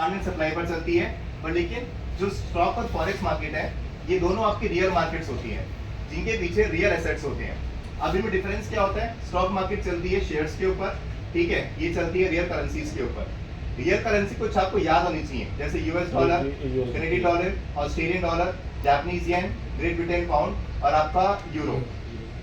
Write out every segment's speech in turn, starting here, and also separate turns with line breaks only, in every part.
And supply पर चलती है। पर लेकिन जो स्टॉक और फॉरेक्स मार्केट है, ये दोनों आपकी रियल मार्केट्स होती है जिनके पीछे रियल एसेट्स होते हैं। अब इनमें डिफरेंस क्या होता है? स्टॉक मार्केट चलती है शेयर्स के ऊपर, ठीक है, ये चलती है रियल करेंसीज के ऊपर। रियल करेंसी कुछ आपको याद होनी चाहिए, जैसे US dollar, Canadian dollar, Australian dollar, Japanese yen, great Britain pound और आपका यूरो,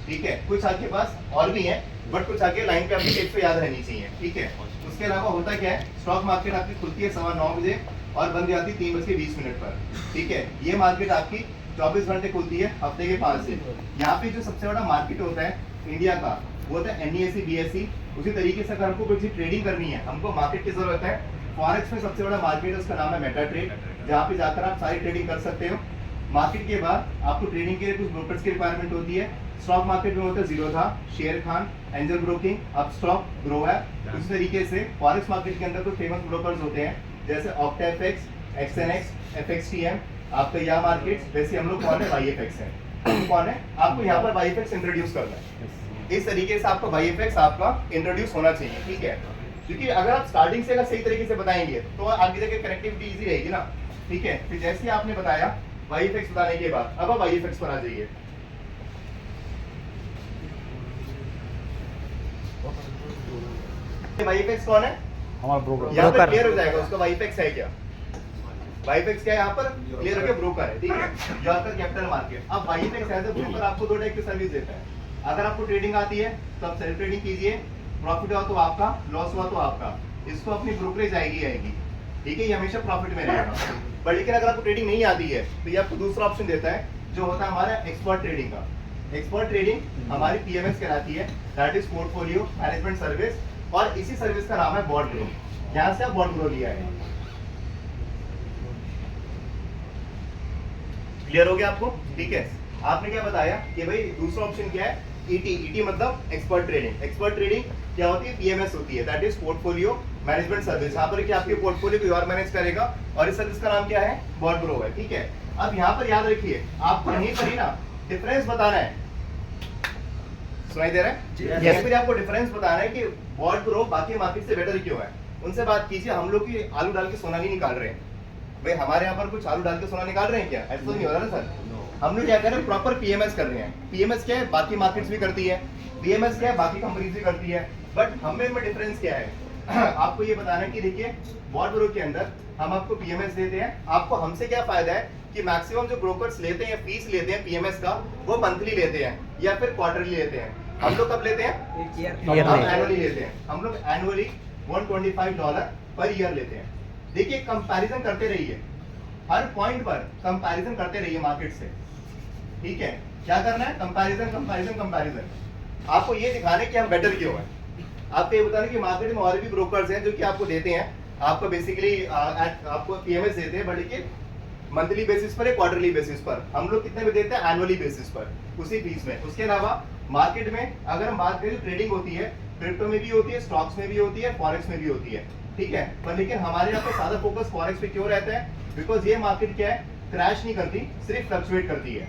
ठीक है। कुछ आपके पास और भी है, बट कुछ आगे लाइन पे आपकी एक पे याद रहनी चाहिए, ठीक है। उसके अलावा होता क्या है, स्टॉक मार्केट आपकी खुलती है 9:15 बजे और बंद जाती है 3:20 पर, ठीक है। ये मार्केट आपकी 24 घंटे खुलती है हफ्ते के 5 दिन। यहाँ पे जो सबसे बड़ा मार्केट होता है इंडिया का, वो होता है NESE BSE। उसी तरीके से अगर हमको कुछ ट्रेडिंग करनी है, हमको मार्केट की जरूरत है। फॉरेक्स में सबसे बड़ा मार्केट है, उसका नाम है मेटा ट्रेड, जहाँ पे जाकर आप सारी ट्रेडिंग कर सकते हो। मार्केट के बाद आपको ट्रेडिंग के लिए कुछ ब्रोकर्स की रिक्वायरमेंट होती है। स्टॉक मार्केट में होता है Zerodha, share Khan, angel broking, Upstox, grow है। उसी तरीके से फॉरेक्स मार्केट के अंदर कुछ फेमस ब्रोकर्स होते हैं, जैसे ऑक्टाफेक्स, XNX, FXTM, आपका या मार्केट्स। वैसे हम लोग कौन है? YFX है। हम कौन है? आपको यहाँ पर YFX इंट्रोड्यूस करना है। इस तरीके से आपका YFX आपका इंट्रोड्यूस होना चाहिए, ठीक है। क्योंकि अगर आप स्टार्टिंग से अगर सही तरीके से बताएंगे तो आगे जाके कनेक्टिविटी इजी रहेगी ना, ठीक है। फिर जैसे ही आपने बताया YFX बताने के बाद, अब आप YFX पर आ जाइए। YFX कौन है?
हमारा ब्रोकर।
यहाँ पर क्लियर हो जाएगा उसका YFX है क्या। YFX क्या है यहाँ पर क्लियर हो गया, ब्रोकर है, ठीक है। जो आपका कैपिटल मार्केट। अब YFX एज ए ब्रोकर आपको 2 टाइप की सर्विस देता है। अगर आपको ट्रेडिंग आती है तो आप सेल्फ ट्रेडिंग कीजिए, प्रॉफिट हुआ तो आपका, लॉस हुआ तो आपका, इसको अपनी ब्रोकरेज आएगी, ठीक है, ये हमेशा प्रॉफिट में रहेगा। पर लेकिन अगर आपको ट्रेडिंग नहीं आती है तो ये आपको दूसरा ऑप्शन देता है, जो होता है हमारा एक्सपर्ट ट्रेडिंग का। एक्सपर्ट ट्रेडिंग हमारी PMS कहलाती है, that is portfolio management service, और इसी सर्विस का नाम है बॉन्ड ग्रो। यहाँ से आप बॉन्ड ग्रो लिया है। क्लियर हो गया आपको, ठीक है। आपने क्या बताया कि भाई दूसरा ऑप्शन क्या है? ET मतलब एक्सपर्ट ट्रेडिंग। एक्सपर्ट ट्रेडिंग क्या होती है? PMS होती है, that is portfolio management service. यहाँ पर क्या आपके पोर्टफोलियो को और मैनेज करेगा, और इस सर्विस का नाम क्या है? बॉन्ड ग्रो है, ठीक है। अब यहाँ पर याद रखिए, आपको नहीं पर ही ना डिफरेंस बताना है। सुनाई दे रहा है? यहाँ पर आपको डिफरेंस बताना है कि बॉन्ड ग्रो बाकी मार्केट से बेटर क्यों है। उनसे बात कीजिए। हम लोग की आलू डाल के सोना नहीं निकाल रहे हैं भाई, हमारे यहाँ पर कुछ आलू डाल के सोना निकाल रहे हैं क्या? ऐसा तो नहीं हो रहा ना सर। हम लोग क्या कर रहे हैं? प्रॉपर PMS कर रहे हैं। PMS क्या है? बाकी मार्केट्स भी करती है। PMS क्या है? बाकी कंपनीज भी करती है। बट हमें में डिफरेंस क्या है? आपको ये बताना है कि देखिए, बॉन्ड ब्रो के अंदर हम आपको PMS देते हैं। आपको हमसे क्या फायदा है कि मैक्सिमम जो ब्रोकर्स लेते हैं, फीस लेते हैं PMS का, वो मंथली लेते हैं या फिर क्वार्टरली लेते हैं। हम लोग कब लेते हैं? एनुअली लेते हैं। हम लोग एनुअली $125 पर ईयर लेते हैं। देखिए, कंपैरिजन करते रहिए, हर पॉइंट पर कंपैरिजन करते रहिए मार्केट से, ठीक है। क्या करना है? Comparison comparison comparison. आपको ये दिखाना है कि हम बेटर क्यों हैं। आपको ये बताना कि मार्केट में और भी ब्रोकर्स हैं जो कि आपको देते हैं, आपको बेसिकली आपको PMS देते हैं, बट लेकिन मंथली बेसिस पर या क्वार्टरली बेसिस पर। हम लोग कितने में देते हैं? एनुअली बेसिस पर, उसी फीस में। उसके अलावा मार्केट में अगर हम बात करें, ट्रेडिंग होती है, क्रिप्टो में भी होती है, स्टॉक्स में भी होती है, फॉरेक्स में भी होती है, ठीक है। पर लेकिन हमारे यहाँ पे ज्यादा फोकस फॉरेक्स पे क्यों रहता है? बिकॉज ये मार्केट क्या है? क्रैश नहीं करती, सिर्फ फ्लक्चुएट करती है,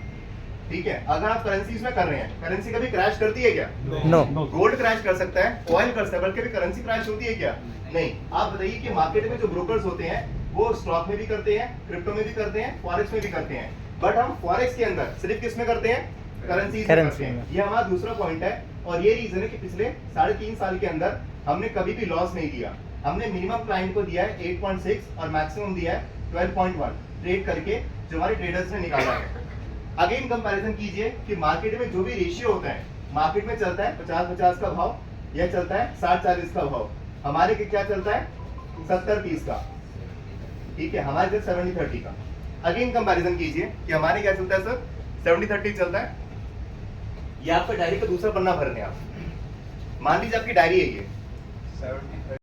ठीक है। अगर आप करेंसीज में कर रहे हैं, करेंसी कभी क्रैश करती है क्या?
नो।
गोल्ड क्रैश कर सकता है, ऑयल कर सकता है, बल्कि करेंसी क्रैश होती है क्या? नहीं। आप बताइए कि मार्केट में जो ब्रोकर्स होते हैं वो स्टॉक में भी करते हैं, क्रिप्टो में भी करते हैं, फॉरेक्स में भी करते हैं, बट हम फॉरेक्स के अंदर सिर्फ किस में करते हैं? करेंसीज में करते हैं। ये हमारा दूसरा पॉइंट है, और ये रीजन है कि पिछले 3.5 साल के अंदर हमने कभी भी लॉस नहीं दिया। हमने मिनिमम क्लाइंट को दिया है 8.6 और मैक्सिमम दिया है 12.1 ट्रेड करके, जो हमारे ट्रेडर्स ने निकाला है। अगेन कंपैरिजन कीजिए कि मार्केट में जो भी रेशियो होता है, मार्केट में चलता है 50-50 का भाव, यह चलता है 60-40 का भाव। हमारे के क्या चलता है? 70-30 का, ठीक है। हमारे इधर 70-30 का। अगेन कंपैरिजन कीजिए कि हमारे क्या चलता है सर? 70-30 चलता है। ये आपका डायरी का दूसरा पन्ना भरने आप, मान लीजिए आपकी डायरी है ये 70